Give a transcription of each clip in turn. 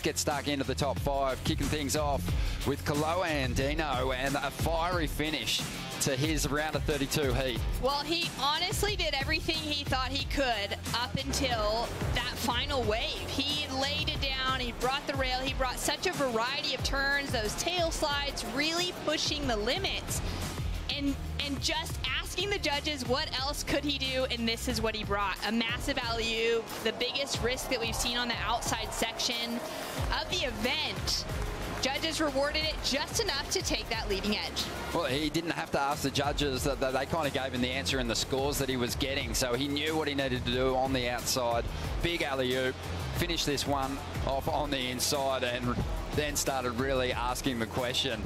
get stuck into the top 5, kicking things off with Kalo Dino and a fiery finish to his round of 32 heat. Well, he honestly did everything he thought he could up until that final wave. He laid it down, he brought the rail, he brought such a variety of turns, those tail slides, really pushing the limits. And just asking the judges what else could he do, and this is what he brought. A massive alley-oop, the biggest risk that we've seen on the outside section of the event. Judges rewarded it just enough to take that leading edge. Well, he didn't have to ask the judges. That they kind of gave him the answer in the scores that he was getting, so he knew what he needed to do on the outside. Big alley-oop, finished this one off on the inside, and then started really asking the question,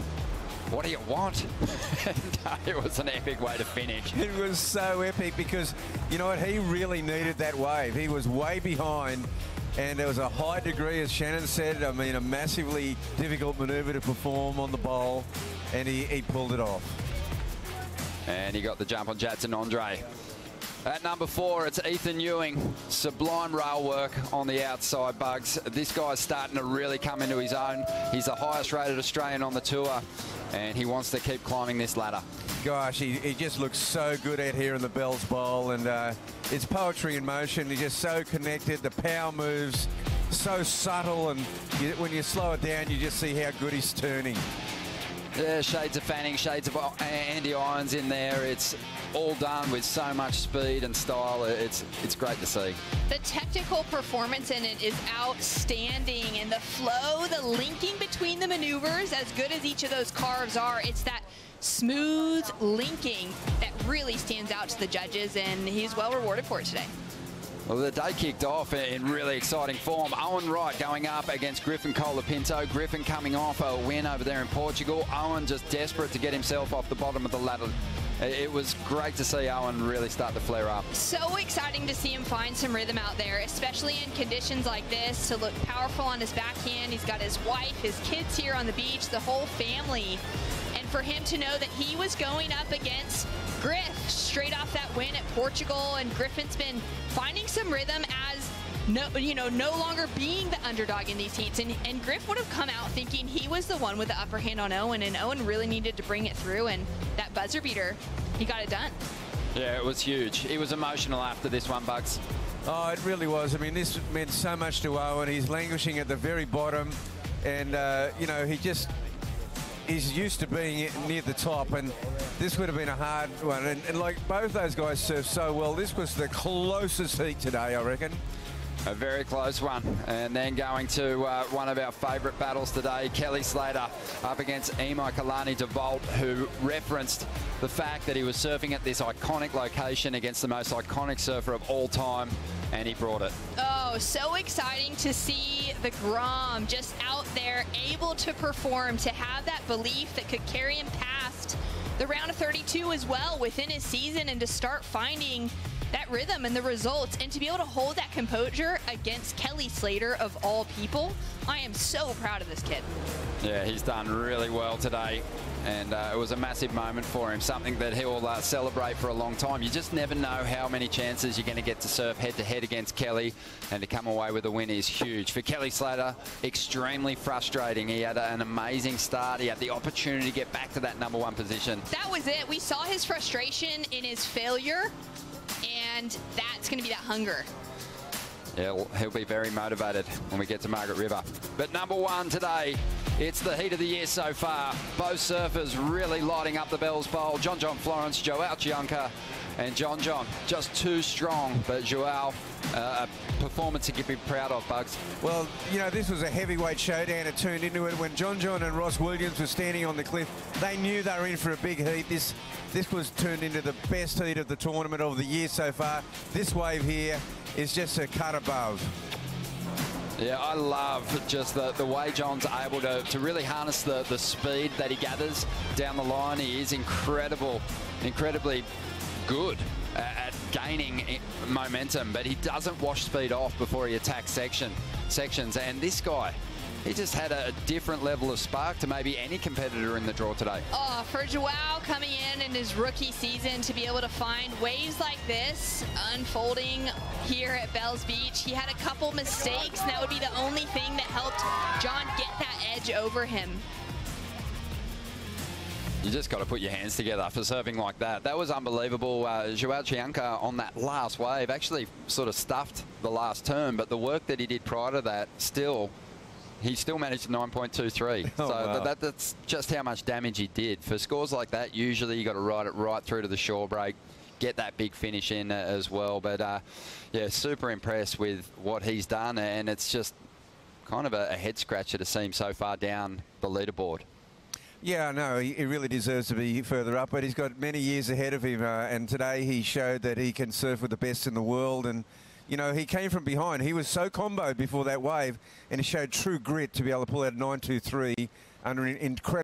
what do you want? And it was an epic way to finish. It was so epic because, you know what, he really needed that wave. He was way behind, and there was a high degree, as Shannon said, I mean, a massively difficult maneuver to perform on the bowl, and he pulled it off. And he got the jump on Jadson Andre. At number 4, it's Ethan Ewing. Sublime rail work on the outside, Bugs. This guy's starting to really come into his own. He's the highest rated Australian on the tour, and he wants to keep climbing this ladder. Gosh, he just looks so good out here in the Bells Bowl, and it's poetry in motion. He's just so connected. The power moves so subtle, and when you slow it down, you just see how good he's turning. Yeah, shades of Fanning, shades of Andy Irons in there. It's all done with so much speed and style. It's great to see. The technical performance in it is outstanding, and the flow, the linking between the maneuvers, as good as each of those carves are, it's that smooth linking that really stands out to the judges, and he's well rewarded for it today. Well, the day kicked off in really exciting form. Owen Wright going up against Griffin Colapinto. Griffin coming off a win over there in Portugal. Owen just desperate to get himself off the bottom of the ladder. It was great to see Owen really start to flare up. So exciting to see him find some rhythm out there, especially in conditions like this, to look powerful on his backhand. He's got his wife, his kids here on the beach, the whole family. And for him to know that he was going up against Griff straight off that win at Portugal, and Griffin's been finding some rhythm as no longer being the underdog in these heats. And Griff would have come out thinking he was the one with the upper hand on Owen, and Owen really needed to bring it through, and that buzzer beater, he got it done. Yeah, it was huge. He was emotional after this one, Bugs. Oh, it really was. I mean, this meant so much to Owen. He's languishing at the very bottom, and, he's used to being near the top, and this would have been a hard one. And like both those guys served so well. This was the closest heat today, I reckon. A very close one. And then going to one of our favourite battles today, Kelly Slater up against Imai Kaale de Volt, who referenced the fact that he was surfing at this iconic location against the most iconic surfer of all time, and he brought it. Oh, so exciting to see the Grom just out there able to perform, to have that belief that could carry him past the round of 32 as well within his season, and to start finding that rhythm and the results, and to be able to hold that composure against Kelly Slater of all people. I am so proud of this kid. Yeah, he's done really well today, and it was a massive moment for him, something that he'll celebrate for a long time. You just never know how many chances you're going to get to surf head-to-head against Kelly, and to come away with a win is huge. For Kelly Slater, extremely frustrating. He had an amazing start. He had the opportunity to get back to that #1 position. That was it. We saw his frustration in his failure, and that's going to be that hunger. Yeah, he'll be very motivated when we get to Margaret River. But #1 today, it's the heat of the year so far. Both surfers really lighting up the Bells Bowl. John Florence, Joao Chianca, and John just too strong. But Joao, a performance to be proud of, Bugs. Well, this was a heavyweight showdown. It turned into it when John and Ross Williams were standing on the cliff. They knew they were in for a big heat. This was turned into the best heat of the tournament of the year so far. This wave here is just a cut above. Yeah, I love just the way John's able to really harness the speed that he gathers down the line. He is incredibly good at gaining momentum, but he doesn't wash speed off before he attacks sections. And this guy, he just had a different level of spark to maybe any competitor in the draw today. Oh, for Joao coming in his rookie season to be able to find waves like this unfolding here at Bells Beach. He had a couple mistakes, and that would be the only thing that helped John get that edge over him. You just got to put your hands together for serving like that. That was unbelievable. Joao Chianca on that last wave actually sort of stuffed the last turn, but the work that he did prior to that, he still managed 9.23. Oh, so wow. that's just how much damage he did. For scores like that, usually you got to ride it right through to the shore break, get that big finish in as well. But yeah, super impressed with what he's done, and it's just kind of a head scratcher to see him so far down the leaderboard. Yeah, no, he really deserves to be further up, but he's got many years ahead of him, and today he showed that he can surf with the best in the world. And you know, he came from behind. He was so comboed before that wave, and he showed true grit to be able to pull out a 9.23 under incredible